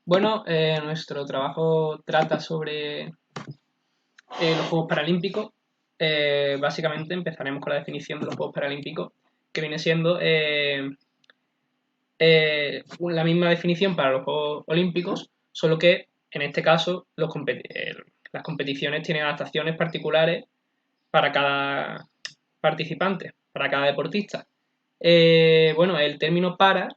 Bueno, nuestro trabajo trata sobre los Juegos Paralímpicos. Básicamente empezaremos con la definición de los Juegos Paralímpicos, que viene siendo la misma definición para los Juegos Olímpicos, solo que en este caso las competiciones tienen adaptaciones particulares para cada participante, para cada deportista. Bueno, el término para,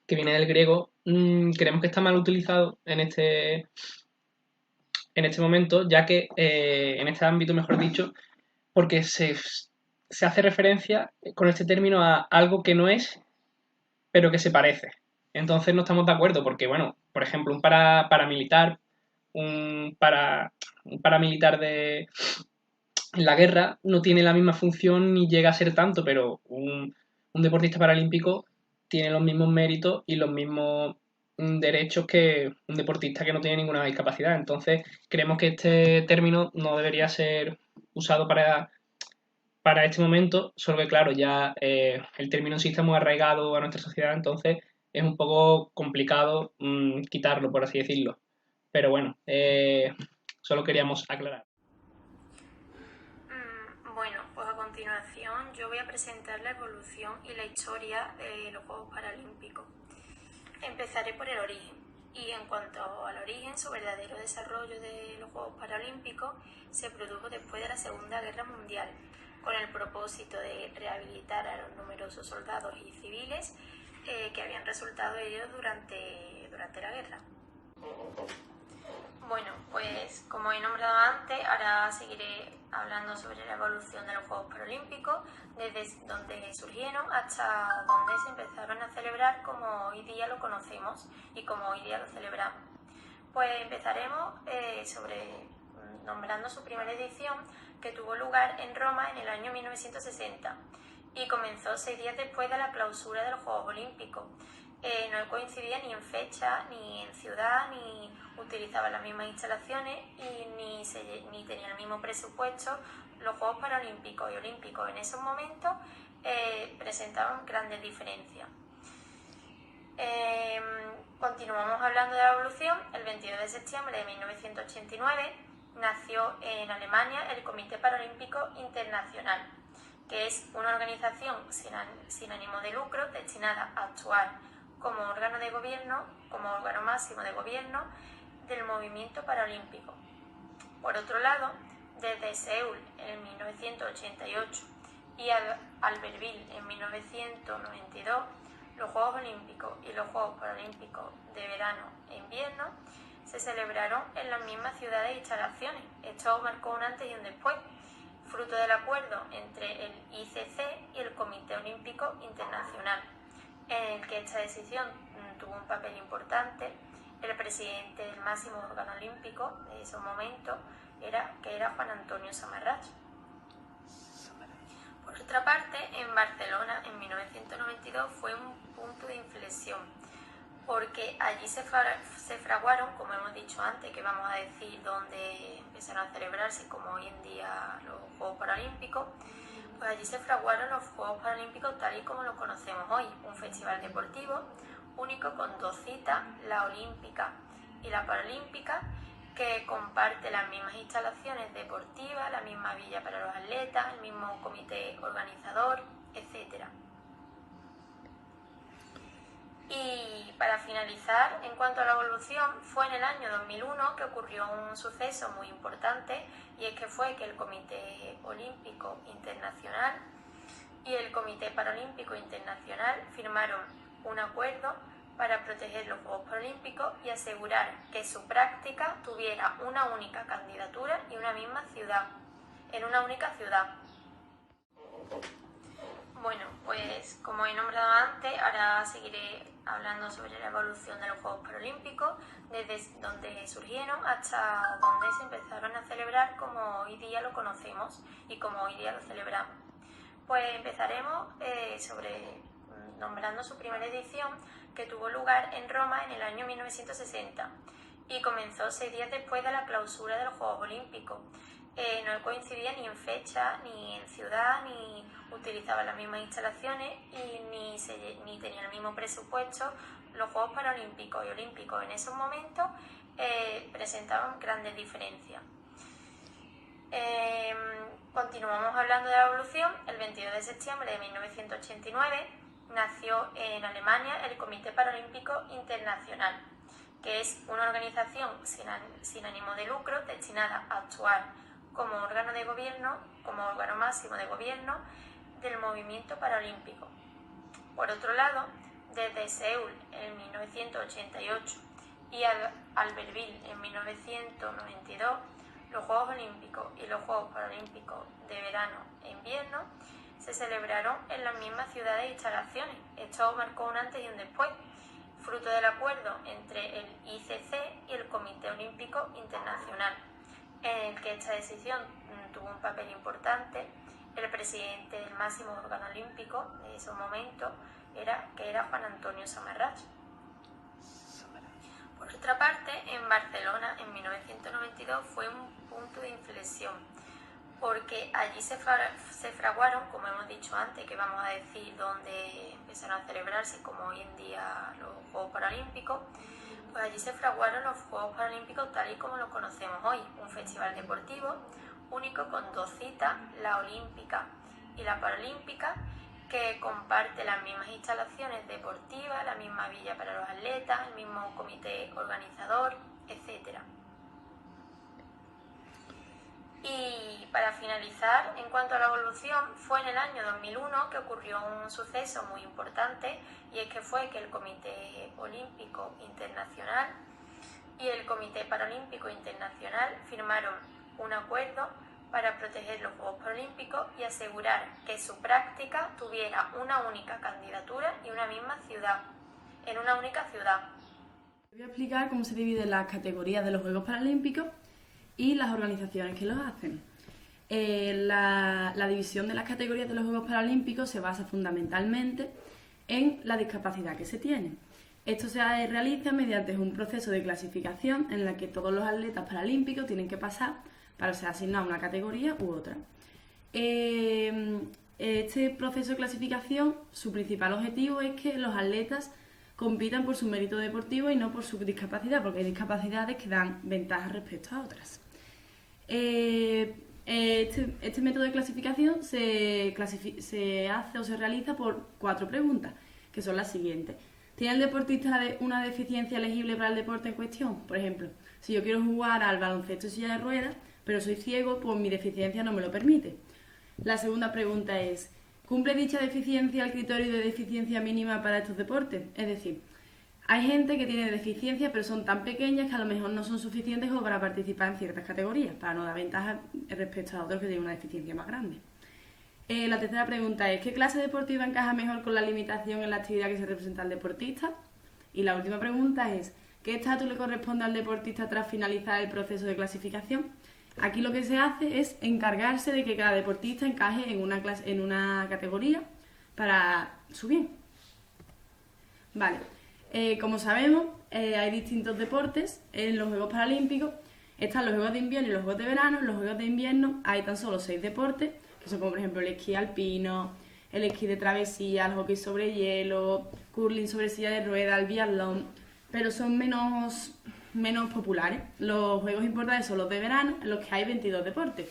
que viene del griego, creemos que está mal utilizado en este momento, ya que en este ámbito, mejor dicho, porque se hace referencia con este término a algo que no es, pero que se parece. Entonces no estamos de acuerdo, porque, bueno, por ejemplo, paramilitar, un paramilitar en la guerra no tiene la misma función ni llega a ser tanto, pero un deportista paralímpico tiene los mismos méritos y los mismos derechos que un deportista que no tiene ninguna discapacidad. Entonces, creemos que este término no debería ser usado para este momento, solo que, claro, ya el término en sí está muy arraigado a nuestra sociedad, entonces es un poco complicado quitarlo, por así decirlo. Pero bueno, solo queríamos aclarar. Bueno, pues a continuación yo voy a presentar la evolución y la historia de los Juegos Paralímpicos. Empezaré por el origen. Y en cuanto al origen, su verdadero desarrollo de los Juegos Paralímpicos se produjo después de la Segunda Guerra Mundial, con el propósito de rehabilitar a los numerosos soldados y civiles que habían resultado heridos durante la guerra. Bueno, pues como he nombrado antes, ahora seguiré hablando sobre la evolución de los Juegos Paralímpicos, desde donde surgieron hasta donde se empezaron a celebrar como hoy día lo conocemos y como hoy día lo celebramos. Pues empezaremos nombrando su primera edición, que tuvo lugar en Roma en el año 1960 y comenzó 6 días después de la clausura de los Juegos Olímpicos. No coincidía ni en fecha, ni en ciudad, ni utilizaba las mismas instalaciones y ni tenía el mismo presupuesto. Los Juegos Paralímpicos y Olímpicos en esos momentos presentaban grandes diferencias. Continuamos hablando de la evolución. El 22 de septiembre de 1989 nació en Alemania el Comité Paralímpico Internacional, que es una organización sin ánimo de lucro destinada a actuar como órgano de gobierno, como órgano máximo de gobierno del movimiento paralímpico. Por otro lado, desde Seúl en 1988 y Albertville en 1992, los Juegos Olímpicos y los Juegos Paralímpicos de verano e invierno se celebraron en las mismas ciudades e instalaciones. Esto marcó un antes y un después, fruto del acuerdo entre el ICC y el Comité Olímpico Internacional, en el que esta decisión tuvo un papel importante. El presidente del máximo órgano olímpico de esos momentos era Juan Antonio Samaranch. Por otra parte, en Barcelona en 1992 fue un punto de inflexión, porque allí se fraguaron, como hemos dicho antes, que vamos a decir dónde empezaron a celebrarse, como hoy en día los Juegos Paralímpicos. Pues allí se fraguaron los Juegos Paralímpicos tal y como los conocemos hoy, un festival deportivo único con dos citas, la olímpica y la paralímpica, que comparte las mismas instalaciones deportivas, la misma villa para los atletas, el mismo comité organizador, etc. Y para finalizar, en cuanto a la evolución, fue en el año 2001 que ocurrió un suceso muy importante, y es que fue que el Comité Olímpico Internacional y el Comité Paralímpico Internacional firmaron un acuerdo para proteger los Juegos Paralímpicos y asegurar que su práctica tuviera una única candidatura y una misma ciudad, en una única ciudad. Bueno, pues como he nombrado antes, ahora seguiré hablando sobre la evolución de los Juegos Paralímpicos, desde donde surgieron hasta donde se empezaron a celebrar como hoy día lo conocemos y como hoy día lo celebramos. Pues empezaremos nombrando su primera edición, que tuvo lugar en Roma en el año 1960 y comenzó 6 días después de la clausura de los Juegos Olímpicos. no coincidían ni en fecha, ni en ciudad, ni utilizaban las mismas instalaciones y ni tenían el mismo presupuesto los Juegos Paralímpicos y Olímpicos. En esos momentos presentaban grandes diferencias. Continuamos hablando de la evolución. El 22 de septiembre de 1989 nació en Alemania el Comité Paralímpico Internacional, que es una organización sin ánimo de lucro destinada a actuar como órgano de gobierno, como órgano máximo de gobierno del movimiento paralímpico. Por otro lado, desde Seúl en 1988 y Albertville en 1992, los Juegos Olímpicos y los Juegos Paralímpicos de verano e invierno se celebraron en las mismas ciudades e instalaciones. Esto marcó un antes y un después, fruto del acuerdo entre el ICC y el Comité Olímpico Internacional, en el que esta decisión tuvo un papel importante. El presidente del máximo órgano olímpico de esos momentos era Juan Antonio Samaranch. Por otra parte, en Barcelona en 1992 fue un punto de inflexión, porque allí se fraguaron, como hemos dicho antes, que vamos a decir dónde empezaron a celebrarse, como hoy en día los Juegos Paralímpicos, pues allí se fraguaron los Juegos Paralímpicos tal y como los conocemos hoy, un festival deportivo único con dos citas, la olímpica y la paralímpica, que comparte las mismas instalaciones deportivas, la misma villa para los atletas, el mismo comité organizador, etc. Y para finalizar, en cuanto a la evolución, fue en el año 2001 que ocurrió un suceso muy importante, y es que fue que el Comité Olímpico Internacional y el Comité Paralímpico Internacional firmaron un acuerdo para proteger los Juegos Paralímpicos y asegurar que su práctica tuviera una única candidatura y una misma ciudad, en una única ciudad. Voy a explicar cómo se dividen las categorías de los Juegos Paralímpicos y las organizaciones que los hacen. La división de las categorías de los Juegos Paralímpicos se basa fundamentalmente en la discapacidad que se tiene. Esto se realiza mediante un proceso de clasificación en la que todos los atletas paralímpicos tienen que pasar para ser asignados a una categoría u otra. Este proceso de clasificación, su principal objetivo es que los atletas compitan por su mérito deportivo y no por su discapacidad, porque hay discapacidades que dan ventajas respecto a otras. Este método de clasificación se hace o se realiza por 4 preguntas, que son las siguientes. ¿Tiene el deportista una deficiencia elegible para el deporte en cuestión? Por ejemplo, si yo quiero jugar al baloncesto en silla de ruedas, pero soy ciego, pues mi deficiencia no me lo permite. La segunda pregunta es, ¿cumple dicha deficiencia el criterio de deficiencia mínima para estos deportes? Es decir, hay gente que tiene deficiencias, pero son tan pequeñas que a lo mejor no son suficientes como para participar en ciertas categorías, para no dar ventaja respecto a otros que tienen una deficiencia más grande. La tercera pregunta es, ¿qué clase deportiva encaja mejor con la limitación en la actividad que se representa al deportista? Y la última pregunta es, ¿qué estatus le corresponde al deportista tras finalizar el proceso de clasificación? Aquí lo que se hace es encargarse de que cada deportista encaje en una categoría para su bien. Vale, como sabemos, hay distintos deportes en los Juegos Paralímpicos. Están los Juegos de Invierno y los Juegos de Verano. En los Juegos de Invierno hay tan solo 6 deportes, que son como por ejemplo el esquí alpino, el esquí de travesía, el hockey sobre hielo, curling sobre silla de ruedas, el biatlón, pero son menos populares. Los juegos importantes son los de verano, en los que hay 22 deportes.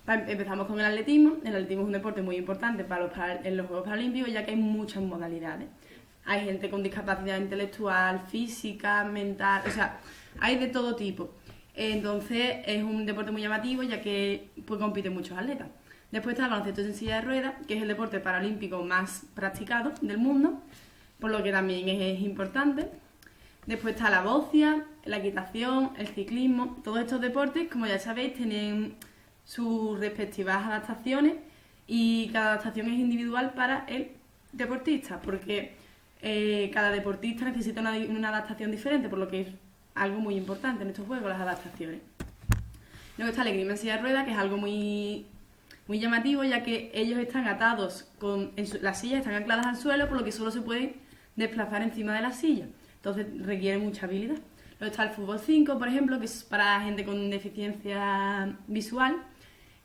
Empezamos con el atletismo. El atletismo es un deporte muy importante en los Juegos Paralímpicos, ya que hay muchas modalidades. Hay gente con discapacidad intelectual, física, mental, o sea, hay de todo tipo. Entonces es un deporte muy llamativo, ya que pues, compiten muchos atletas. Después está el baloncesto en silla de ruedas, que es el deporte paralímpico más practicado del mundo, por lo que también es importante. Después está la bocia, la equitación, el ciclismo. Todos estos deportes, como ya sabéis, tienen sus respectivas adaptaciones, y cada adaptación es individual para el deportista, porque cada deportista necesita una adaptación diferente, por lo que es algo muy importante en estos juegos, las adaptaciones. Luego está el esgrima en silla de ruedas, que es algo muy llamativo, ya que ellos están atados, las sillas están ancladas al suelo, por lo que solo se pueden desplazar encima de la silla. Entonces requiere mucha habilidad. Luego está el fútbol 5, por ejemplo, que es para gente con deficiencia visual,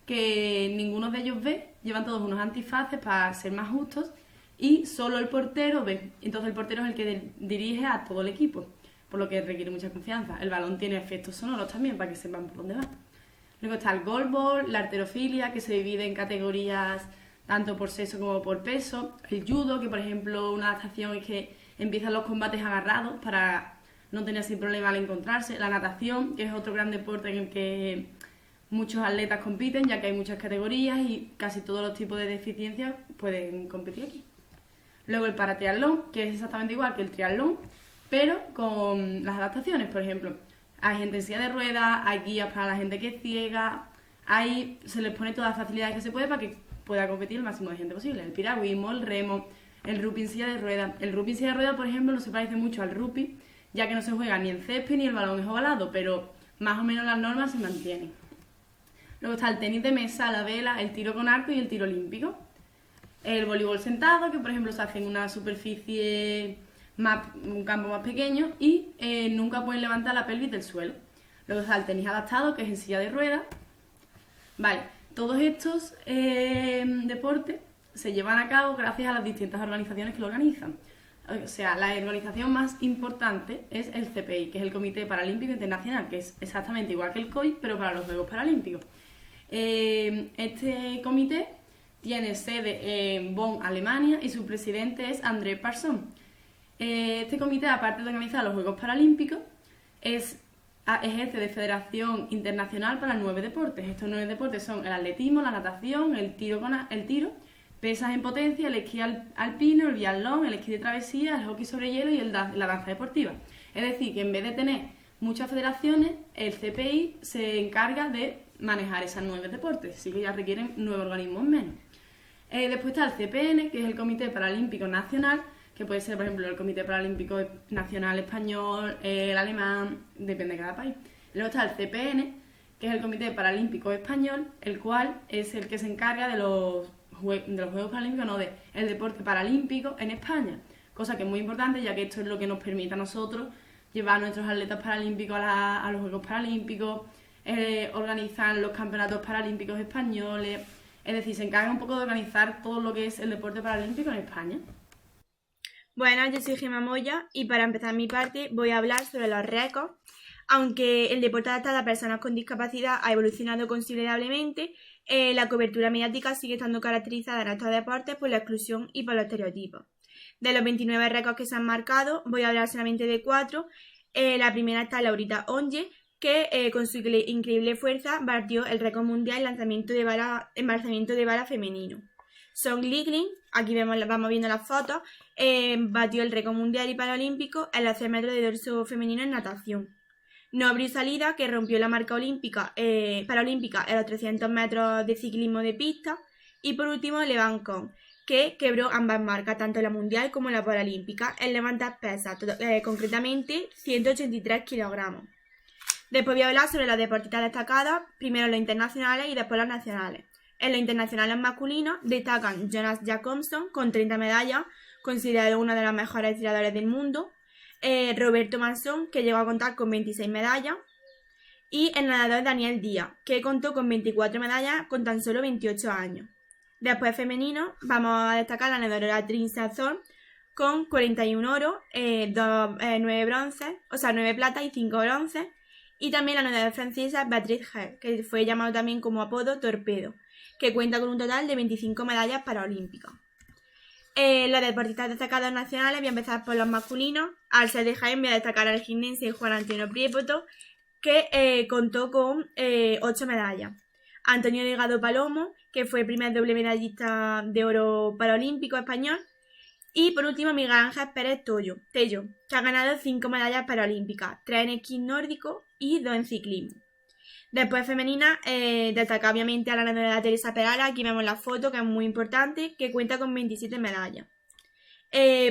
que ninguno de ellos ve, llevan todos unos antifaces para ser más justos y solo el portero ve. Entonces el portero es el que dirige a todo el equipo, por lo que requiere mucha confianza. El balón tiene efectos sonoros también para que sepan por dónde va. Luego está el goalball, la halterofilia, que se divide en categorías tanto por sexo como por peso. El judo, que por ejemplo una adaptación es que empiezan los combates agarrados para no tener así problema al encontrarse. La natación, que es otro gran deporte en el que muchos atletas compiten, ya que hay muchas categorías y casi todos los tipos de deficiencias pueden competir aquí. Luego el paratriatlón, que es exactamente igual que el triatlón, pero con las adaptaciones. Por ejemplo, hay gente en silla de ruedas, hay guías para la gente que es ciega, ahí se les pone todas las facilidades que se puede para que pueda competir el máximo de gente posible. El piragüismo, el remo, el rugby en silla de ruedas. El rugby en silla de ruedas, por ejemplo, no se parece mucho al rugby, ya que no se juega ni en césped ni el balón es ovalado, pero más o menos las normas se mantienen. Luego está el tenis de mesa, la vela, el tiro con arco y el tiro olímpico. El voleibol sentado, que por ejemplo se hace en una superficie, un campo más pequeño y nunca pueden levantar la pelvis del suelo. Luego está el tenis adaptado, que es en silla de ruedas. Vale, todos estos deportes se llevan a cabo gracias a las distintas organizaciones que lo organizan. O sea, la organización más importante es el CPI, que es el Comité Paralímpico Internacional, que es exactamente igual que el COI, pero para los Juegos Paralímpicos. Este comité tiene sede en Bonn, Alemania, y su presidente es André Parson. Este comité, aparte de organizar los Juegos Paralímpicos, ejerce de federación internacional para 9 deportes. Estos 9 deportes son el atletismo, la natación, el tiro, pesas en potencia, el esquí alpino, el biatlón, el esquí de travesía, el hockey sobre hielo y la danza deportiva. Es decir, que en vez de tener muchas federaciones, el CPI se encarga de manejar esas 9 deportes, así que ya requieren 9 organismos menos. Después está el CPN, que es el Comité Paralímpico Nacional, que puede ser, por ejemplo, el Comité Paralímpico Nacional Español, el alemán, depende de cada país. Luego está el CPN, que es el Comité Paralímpico Español, el cual es el que se encarga de los Juegos Paralímpicos, no, del deporte paralímpico en España, cosa que es muy importante, ya que esto es lo que nos permite a nosotros llevar a nuestros atletas paralímpicos a los Juegos Paralímpicos, organizar los campeonatos paralímpicos españoles, es decir, se encarga un poco de organizar todo lo que es el deporte paralímpico en España. Bueno, yo soy Gemma Moya y para empezar mi parte voy a hablar sobre los récords. Aunque el deporte adaptado a personas con discapacidad ha evolucionado considerablemente, la cobertura mediática sigue estando caracterizada en estos deportes por la exclusión y por los estereotipos. De los 29 récords que se han marcado, voy a hablar solamente de 4. La primera está Laurita Onge, que con su increíble fuerza batió el récord mundial en lanzamiento de bala femenino. Song Liglin, aquí vamos viendo las fotos, batió el récord mundial y paralímpico en los 100 metros de dorso femenino en natación. Nobri Salida, que rompió la marca paralímpica en los 300 metros de ciclismo de pista. Y por último, Levan Kong, que quebró ambas marcas, tanto la mundial como la paralímpica, en levantar pesas, concretamente 183 kilogramos. Después voy a hablar sobre las deportistas destacadas, primero los internacionales y después los nacionales. En los internacionales masculinos destacan Jonas Jacobson con 30 medallas, considerado uno de los mejores tiradores del mundo, Roberto Mansón, que llegó a contar con 26 medallas, y el nadador Daniel Díaz, que contó con 24 medallas con tan solo 28 años. Después femenino, vamos a destacar la nadadora Trin Sazón con 41 oros, 9 bronces, o sea 9 platas y 5 bronces, y también la nadadora francesa Beatrice Hair, que fue llamado también como apodo Torpedo, que cuenta con un total de 25 medallas paralímpicas. Los deportistas destacados nacionales, voy a empezar por los masculinos. Al ser de Jaén voy a destacar al jienense Juan Antonio Priepoto, que contó con 8 medallas. Antonio Delgado Palomo, que fue el primer doble medallista de oro paralímpico español. Y por último Miguel Ángel Pérez Tello, que ha ganado 5 medallas paralímpicas, 3 en esquí nórdico y 2 en ciclismo. Después femenina, destaca obviamente a la nadadora Teresa Perala, aquí vemos la foto que es muy importante, que cuenta con 27 medallas.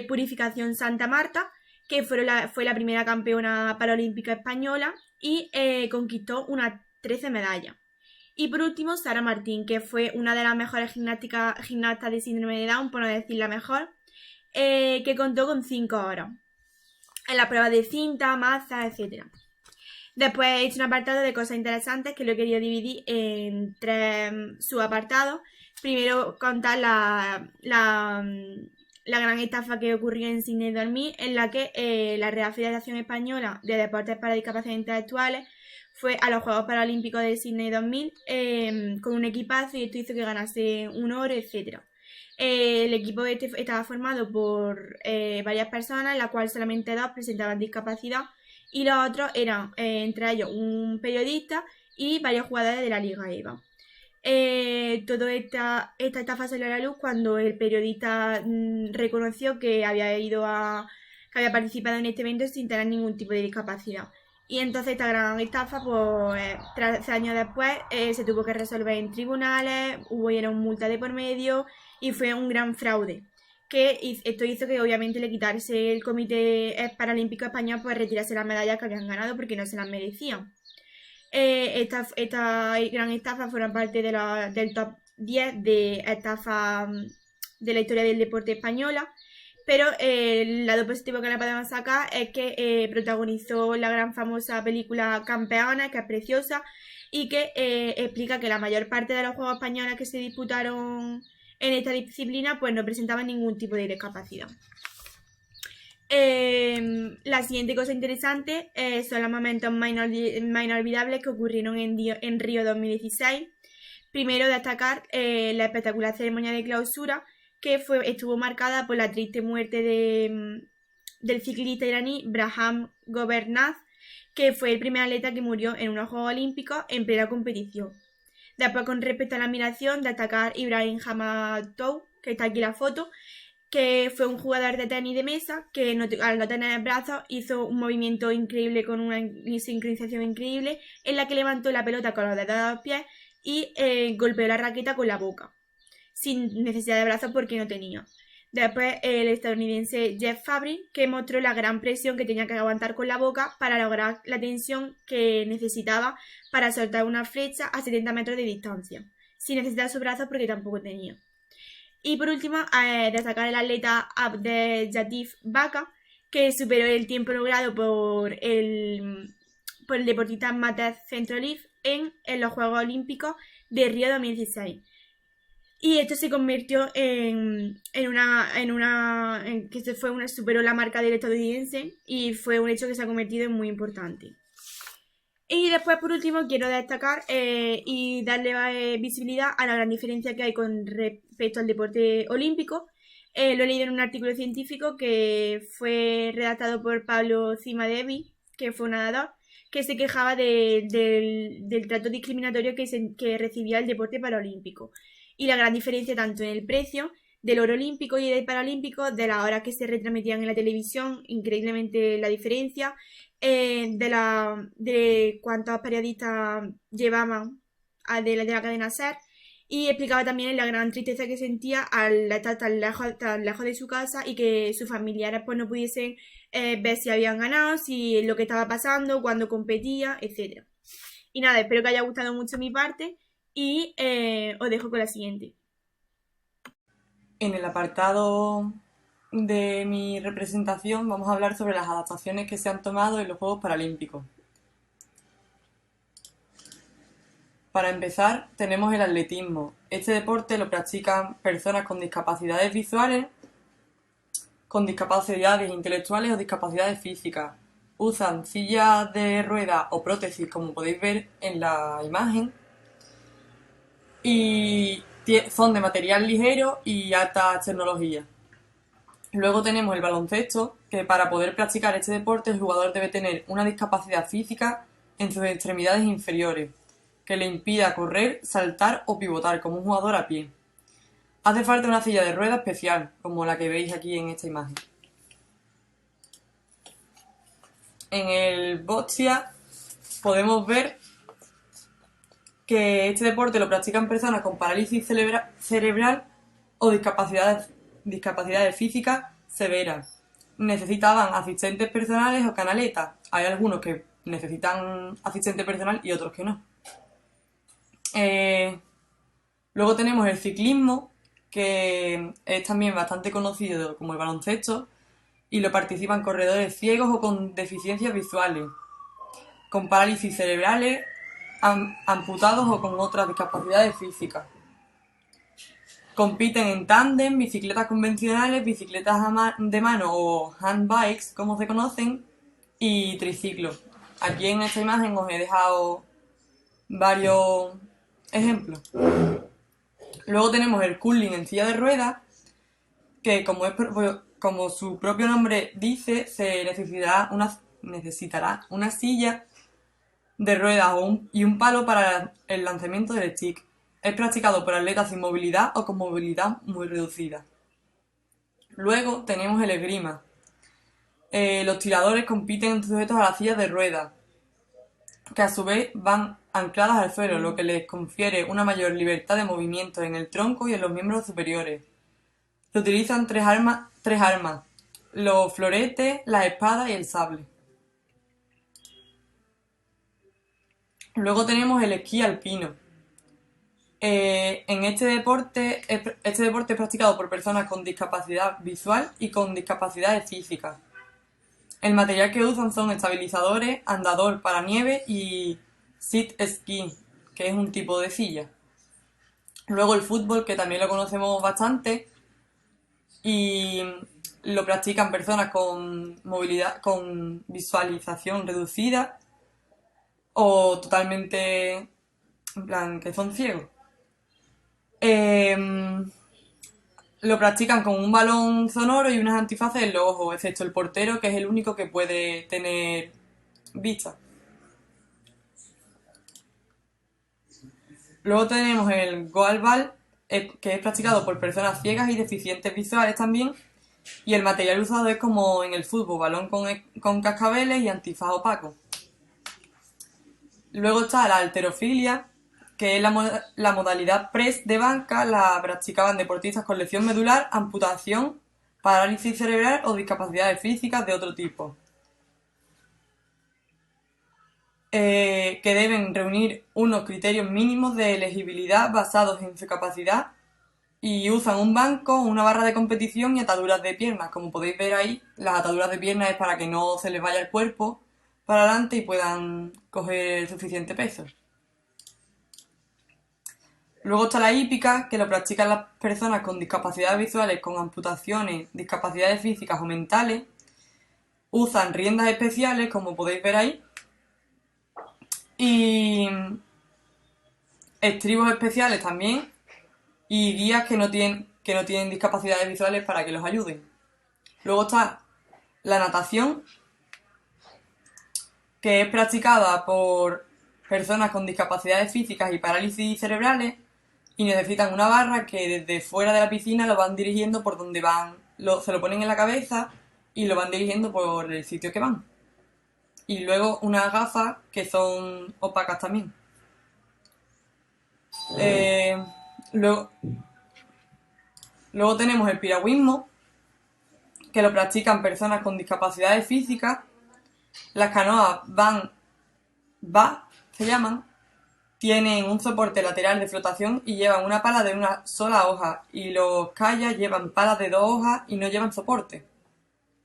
Purificación Santa Marta, que fue la primera campeona paralímpica española y conquistó unas 13 medallas. Y por último Sara Martín, que fue una de las mejores gimnastas de síndrome de Down, por no decir la mejor, que contó con 5 oros en las pruebas de cinta, maza, etc. Después he hecho un apartado de cosas interesantes que lo he querido dividir en 3 subapartados. Primero contar la gran estafa que ocurrió en Sydney 2000, en la que la Real Federación Española de Deportes para Discapacidades Intelectuales fue a los Juegos Paralímpicos de Sydney 2000 con un equipazo, y esto hizo que ganase un oro, etc. El equipo este estaba formado por varias personas, en la cual solamente 2 presentaban discapacidad, y los otros eran, entre ellos, un periodista y varios jugadores de la Liga EVA. Toda esta estafa salió a la luz cuando el periodista reconoció que que había participado en este evento sin tener ningún tipo de discapacidad. Y entonces esta gran estafa, pues 13 años después, se tuvo que resolver en tribunales, hubieron multas de por medio y fue un gran fraude. Esto hizo que obviamente le quitase el Comité Paralímpico Español, pues retirase las medallas que habían ganado porque no se las merecían. Esta gran estafa forma parte del top 10 de estafas de la historia del deporte española. Pero el lado positivo que le podemos sacar es que protagonizó la gran famosa película Campeones, que es preciosa, y que explica que la mayor parte de los Juegos Españoles que se disputaron en esta disciplina pues no presentaban ningún tipo de discapacidad. La siguiente cosa interesante son los momentos más inolvidables que ocurrieron en Río 2016. Primero destacar la espectacular ceremonia de clausura, que estuvo marcada por la triste muerte del ciclista iraní Braham Governaz, que fue el primer atleta que murió en unos Juegos Olímpicos en plena competición. Después, con respecto a la admiración, destacar Ibrahim Hamatou, que está aquí la foto, que fue un jugador de tenis de mesa que al no tener brazos hizo un movimiento increíble con una sincronización increíble, en la que levantó la pelota con los dedos de los pies y golpeó la raqueta con la boca, sin necesidad de brazos porque no tenía. Después el estadounidense Jeff Fabry, que mostró la gran presión que tenía que aguantar con la boca para lograr la tensión que necesitaba para soltar una flecha a 70 metros de distancia, sin necesitar sus brazos porque tampoco tenía. Y por último, destacar el atleta Abdellatif Baka, que superó el tiempo logrado por el deportista Matej Centroliv en los Juegos Olímpicos de Río 2016. Y esto se convirtió superó la marca del estadounidense, y fue un hecho que se ha convertido en muy importante. Y después, por último, quiero destacar y darle visibilidad a la gran diferencia que hay con respecto al deporte olímpico. Lo he leído en un artículo científico que fue redactado por Pablo Cimadevi, que fue un nadador, que se quejaba del trato discriminatorio que recibía el deporte paralímpico, y la gran diferencia tanto en el precio del oro olímpico y del paralímpico, de las horas que se retransmitían en la televisión, increíblemente la diferencia, de cuántos periodistas llevaban de la cadena SER, y explicaba también la gran tristeza que sentía al estar tan lejos de su casa y que sus familiares pues no pudiesen ver si habían ganado, si lo que estaba pasando, cuándo competía, etc. Y nada, espero que haya gustado mucho mi parte y os dejo con la siguiente. En el apartado de mi representación vamos a hablar sobre las adaptaciones que se han tomado en los Juegos Paralímpicos. Para empezar, tenemos el atletismo. Este deporte lo practican personas con discapacidades visuales, con discapacidades intelectuales o discapacidades físicas. Usan sillas de ruedas o prótesis, como podéis ver en la imagen, y son de material ligero y alta tecnología. Luego tenemos el baloncesto, que para poder practicar este deporte el jugador debe tener una discapacidad física en sus extremidades inferiores, que le impida correr, saltar o pivotar como un jugador a pie. Hace falta una silla de ruedas especial, como la que veis aquí en esta imagen. En el boccia podemos ver que este deporte lo practican personas con parálisis cerebral o discapacidades físicas severas. Necesitaban asistentes personales o canaletas. Hay algunos que necesitan asistente personal y otros que no. Luego tenemos el ciclismo, que es también bastante conocido como el baloncesto, y lo participan corredores ciegos o con deficiencias visuales. con parálisis cerebrales, amputados o con otras discapacidades físicas. Compiten en tándem, bicicletas convencionales, bicicletas de mano o handbikes, como se conocen, y triciclos. Aquí en esta imagen os he dejado varios ejemplos. Luego tenemos el curling en silla de ruedas, que como su propio nombre dice, se necesitará una silla de ruedas y un palo para el lanzamiento del stick. Es practicado por atletas sin movilidad o con movilidad muy reducida. Luego tenemos el esgrima. Los tiradores compiten sujetos a las sillas de ruedas, que a su vez van ancladas al suelo, lo que les confiere una mayor libertad de movimiento en el tronco y en los miembros superiores. Se utilizan tres armas, los floretes, las espadas y el sable. Luego tenemos el esquí alpino. Este deporte es practicado por personas con discapacidad visual y con discapacidades físicas. El material que usan son estabilizadores, andador para nieve y sit ski, que es un tipo de silla. Luego el fútbol, que también lo conocemos bastante, y lo practican personas con movilidad, con visualización reducida o totalmente, en plan, que son ciegos. Lo practican con un balón sonoro y unas antifaces en los ojos, excepto el portero, que es el único que puede tener vista. Luego tenemos el goalball, que es practicado por personas ciegas y deficientes visuales también, y el material usado es como en el fútbol, balón con cascabeles y antifaz opaco. Luego está la halterofilia, que es la modalidad press de banca, la practicaban deportistas con lesión medular, amputación, parálisis cerebral o discapacidades físicas de otro tipo. Que deben reunir unos criterios mínimos de elegibilidad basados en su capacidad y usan un banco, una barra de competición y ataduras de piernas. Como podéis ver ahí, las ataduras de piernas es para que no se les vaya el cuerpo para adelante y puedan coger suficiente peso. Luego está la hípica, que lo practican las personas con discapacidades visuales, con amputaciones, discapacidades físicas o mentales. Usan riendas especiales, como podéis ver ahí, y estribos especiales también, y guías que no tienen discapacidades visuales para que los ayuden. Luego está la natación, que es practicada por personas con discapacidades físicas y parálisis cerebrales, y necesitan una barra que desde fuera de la piscina lo van dirigiendo por donde van, se lo ponen en la cabeza y lo van dirigiendo por el sitio que van. Y luego unas gafas que son opacas también. Luego tenemos el piragüismo, que lo practican personas con discapacidades físicas. Las canoas se llaman, tienen un soporte lateral de flotación y llevan una pala de una sola hoja, y los kayaks llevan palas de 2 hojas y no llevan soporte,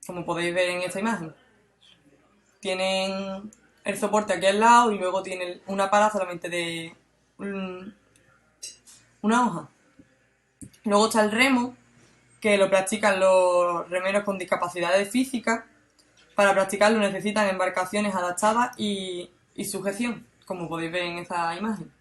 como podéis ver en esta imagen. Tienen el soporte aquí al lado y luego tienen una pala solamente de una hoja. Luego está el remo, que lo practican los remeros con discapacidades físicas. Para practicarlo necesitan embarcaciones adaptadas y sujeción, como podéis ver en esta imagen.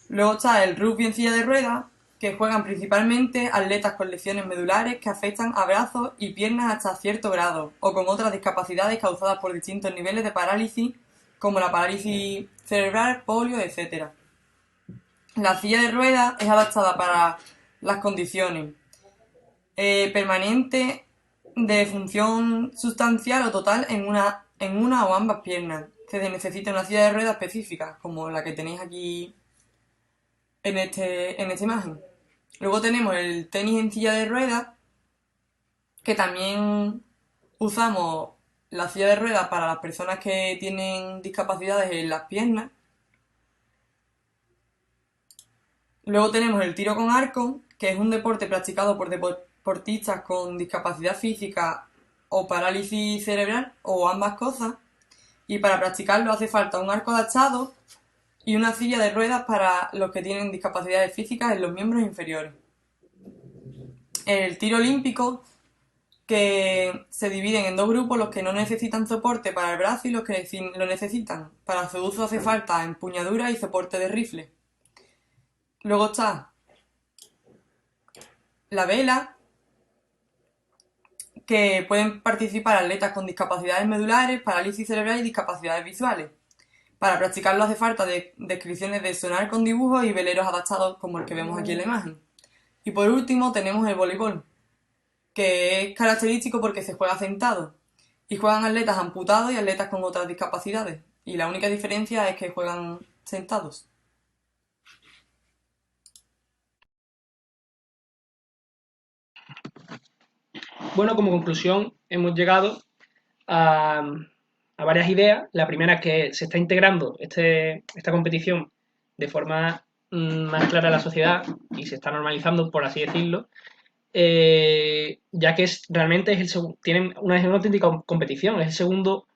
Luego está el rugby en silla de ruedas, que juegan principalmente atletas con lesiones medulares que afectan a brazos y piernas hasta cierto grado, o con otras discapacidades causadas por distintos niveles de parálisis, como la parálisis cerebral, polio, etc. La silla de ruedas es adaptada para las condiciones permanente, de función sustancial o total en una o ambas piernas. Se necesita una silla de ruedas específica, como la que tenéis aquí en esta imagen. Luego tenemos el tenis en silla de ruedas, que también usamos la silla de ruedas para las personas que tienen discapacidades en las piernas. Luego tenemos el tiro con arco, que es un deporte practicado por deportistas con discapacidad física o parálisis cerebral o ambas cosas, y para practicarlo hace falta un arco adaptado y una silla de ruedas para los que tienen discapacidades físicas en los miembros inferiores. El tiro olímpico, que se dividen en dos grupos, los que no necesitan soporte para el brazo y los que lo necesitan. Para su uso hace falta empuñadura y soporte de rifle. Luego está la vela, que pueden participar atletas con discapacidades medulares, parálisis cerebral y discapacidades visuales. Para practicarlo hace falta descripciones de sonar con dibujos y veleros adaptados como el que vemos aquí en la imagen. Y por último tenemos el voleibol, que es característico porque se juega sentado y juegan atletas amputados y atletas con otras discapacidades, y la única diferencia es que juegan sentados. Bueno, como conclusión hemos llegado a varias ideas. La primera es que se está integrando esta competición de forma más clara a la sociedad y se está normalizando, por así decirlo, ya que realmente tienen una auténtica competición, es el segundo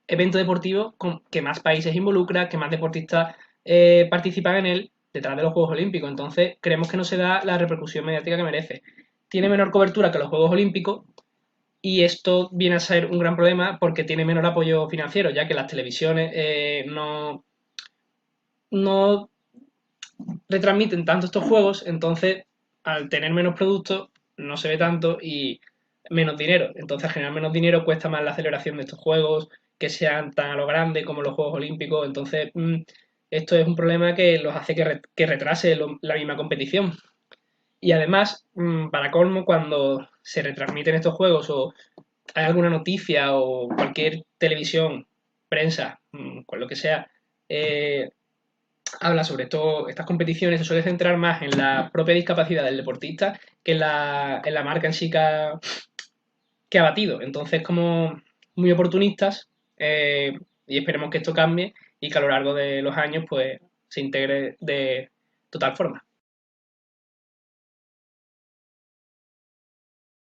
evento deportivo que más países involucra, que más deportistas participan en él detrás de los Juegos Olímpicos. Entonces creemos que no se da la repercusión mediática que merece. Tiene menor cobertura que los Juegos Olímpicos y esto viene a ser un gran problema porque tiene menor apoyo financiero, ya que las televisiones no retransmiten tanto estos juegos, entonces al tener menos productos no se ve tanto y menos dinero. Entonces al generar menos dinero cuesta más la celebración de estos juegos, que sean tan a lo grande como los Juegos Olímpicos. Entonces esto es un problema que los hace que retrase la misma competición. Y además, para colmo, cuando se retransmiten estos juegos o hay alguna noticia o cualquier televisión, prensa, con lo que sea, habla sobre todo estas competiciones, se suele centrar más en la propia discapacidad del deportista que en la marca en sí que ha batido. Entonces, como muy oportunistas, y esperemos que esto cambie y que a lo largo de los años pues se integre de total forma.